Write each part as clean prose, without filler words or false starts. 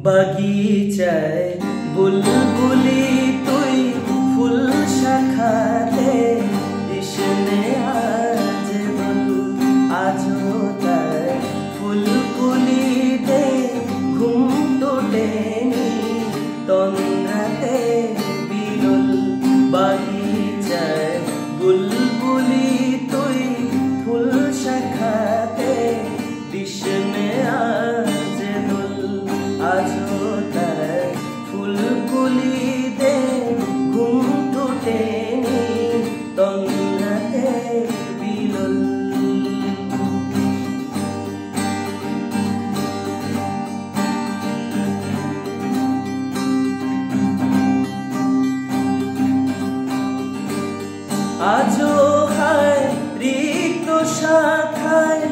বাগিচায় বুলবুলি তুই ফুল শাখাতে কৃষ্ণে আজ বল আজও তার ফুলকুলি দে ঘুম তোটেনি তন্দ্রাতে বিরল। বাগিচায় বুলবুলি তুই ফুল শাখাতে কৃষ্ণে আজ দোল আজও তার ফুলকুলি দে ঘুম তোটেনি তন্দ্রাতে বিরল। আজও হায় রিক্ত শাখায়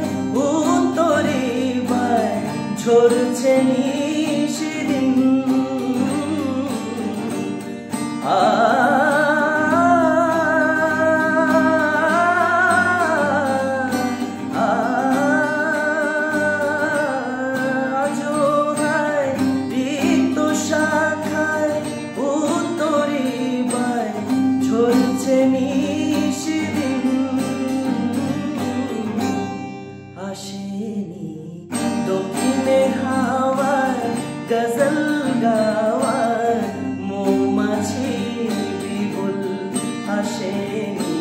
উত্তরি বায় ঝরছে নিশিদিন। আজও হায় রিক্ত শাখায় উত্তরি বায় ঝরছে নিশিদিন। আসেনি দক্ষিণে হাওয়ার গজল গাওয়ার মৌমাছি বিপুল। আসেনি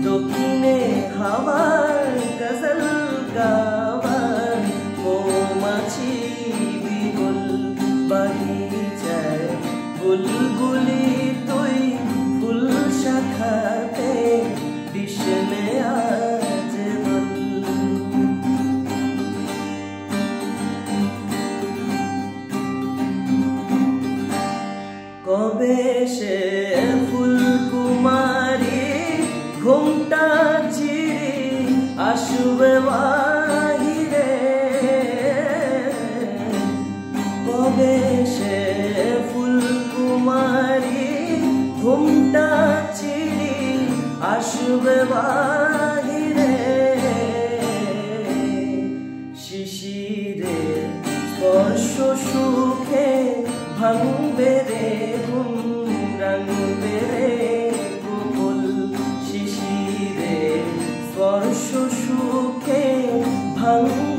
দক্ষিণে হাওয়ার গজল গাওয়ার মৌমাছি বিপুল। বাগিচায় বুলবুলি তুই ফুল শাখাতে কৃষ্ণে আজ বল। কবে সে ফুলকুমারী ঘুমটা চিরি আসবে বাহিরে। কবে সে ফুলকুমারী ঘুমটা চিরি আসবে বাহিরে। শিশিরের স্পর্শ সুখে ভাঙবে রে ঘুম রাঙবে রে গোকুল। শিশিরের স্পর্শ সুখে ভাঙবে